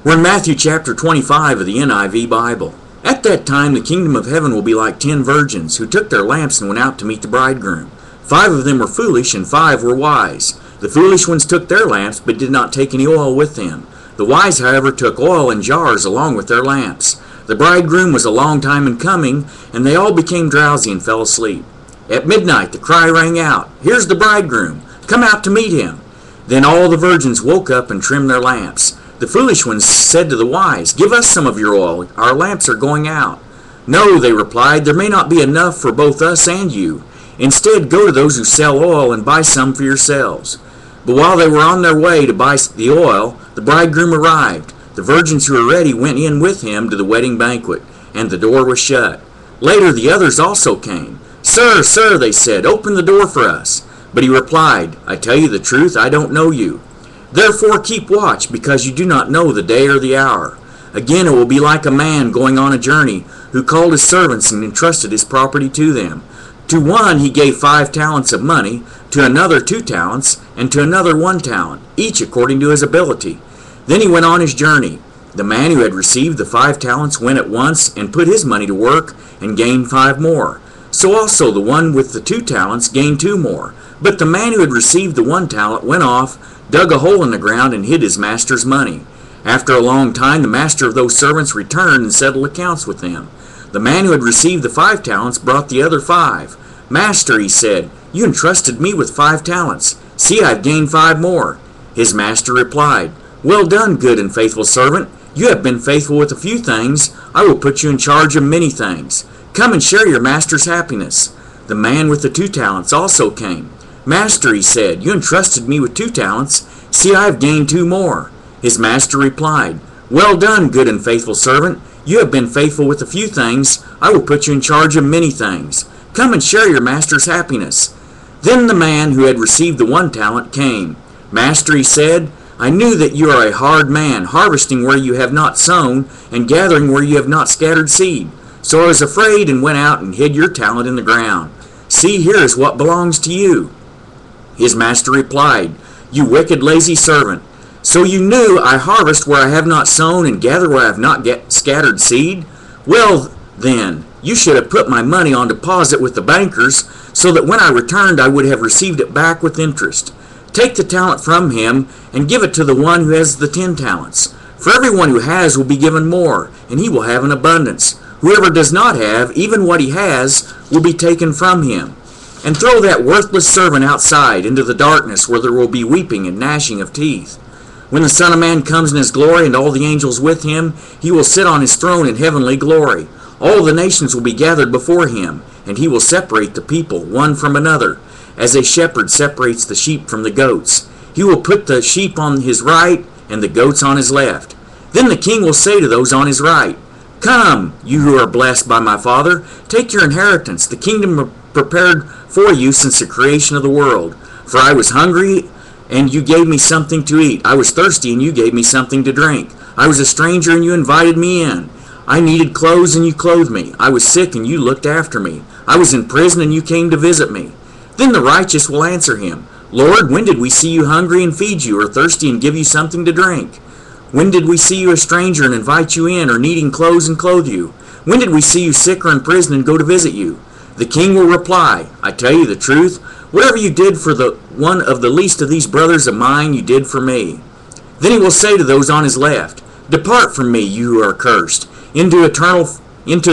We're in Matthew chapter 25 of the NIV Bible. At that time the kingdom of heaven will be like 10 virgins who took their lamps and went out to meet the bridegroom. 5 of them were foolish and 5 were wise. The foolish ones took their lamps but did not take any oil with them. The wise, however, took oil in jars along with their lamps. The bridegroom was a long time in coming, and they all became drowsy and fell asleep. At midnight the cry rang out, "Here's the bridegroom! Come out to meet him!" Then all the virgins woke up and trimmed their lamps. The foolish ones said to the wise, "Give us some of your oil, our lamps are going out." "No," they replied, "there may not be enough for both us and you. Instead, go to those who sell oil and buy some for yourselves." But while they were on their way to buy the oil, the bridegroom arrived. The virgins who were ready went in with him to the wedding banquet, and the door was shut. Later the others also came. "Sir, sir," they said, "open the door for us." But he replied, "I tell you the truth, I don't know you. Therefore keep watch, because you do not know the day or the hour." Again it will be like a man going on a journey, who called his servants and entrusted his property to them. To one he gave 5 talents of money, to another 2 talents, and to another 1 talent, each according to his ability. Then he went on his journey. The man who had received the 5 talents went at once and put his money to work and gained 5 more. So also the one with the 2 talents gained 2 more. But the man who had received the 1 talent went off, dug a hole in the ground, and hid his master's money. After a long time the master of those servants returned and settled accounts with them. The man who had received the 5 talents brought the other 5. "Master," he said, "you entrusted me with 5 talents. See, I've gained 5 more." His master replied, "Well done, good and faithful servant. You have been faithful with a few things. I will put you in charge of many things. Come and share your master's happiness." The man with the 2 talents also came. "Master," he said, "you entrusted me with 2 talents. See, I have gained 2 more." His master replied, "Well done, good and faithful servant. You have been faithful with a few things. I will put you in charge of many things. Come and share your master's happiness." Then the man who had received the 1 talent came. "Master," he said, "I knew that you are a hard man, harvesting where you have not sown, and gathering where you have not scattered seed. So I was afraid and went out and hid your talent in the ground. See, here is what belongs to you." His master replied, "You wicked, lazy servant. So you knew I harvest where I have not sown and gather where I have not scattered seed? Well, then, you should have put my money on deposit with the bankers, so that when I returned I would have received it back with interest. Take the talent from him and give it to the one who has the 10 talents. For everyone who has will be given more, and he will have an abundance. Whoever does not have, even what he has, will be taken from him. And throw that worthless servant outside into the darkness, where there will be weeping and gnashing of teeth. When the Son of Man comes in his glory and all the angels with him, he will sit on his throne in heavenly glory. All the nations will be gathered before him, and he will separate the people one from another, as a shepherd separates the sheep from the goats. He will put the sheep on his right and the goats on his left. Then the king will say to those on his right, "Come, you who are blessed by my Father, take your inheritance, the kingdom prepared for you since the creation of the world. For I was hungry, and you gave me something to eat. I was thirsty, and you gave me something to drink. I was a stranger, and you invited me in. I needed clothes, and you clothed me. I was sick, and you looked after me. I was in prison, and you came to visit me." Then the righteous will answer him, "Lord, when did we see you hungry and feed you, or thirsty and give you something to drink? When did we see you a stranger and invite you in, or needing clothes and clothe you? When did we see you sick or in prison and go to visit you?" The king will reply, "I tell you the truth, whatever you did for the one of the least of these brothers of mine, you did for me." Then he will say to those on his left, "Depart from me, you who are cursed, into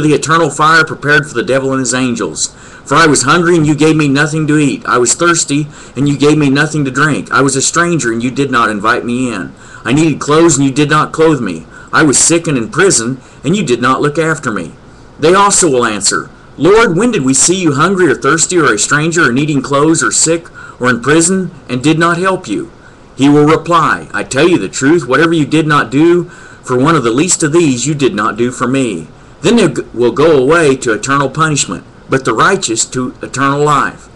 the eternal fire prepared for the devil and his angels. For I was hungry, and you gave me nothing to eat. I was thirsty, and you gave me nothing to drink. I was a stranger, and you did not invite me in. I needed clothes, and you did not clothe me. I was sick and in prison, and you did not look after me." They also will answer, "Lord, when did we see you hungry or thirsty or a stranger or needing clothes or sick or in prison and did not help you?" He will reply, "I tell you the truth, whatever you did not do for one of the least of these, you did not do for me." Then they will go away to eternal punishment, but the righteous to eternal life.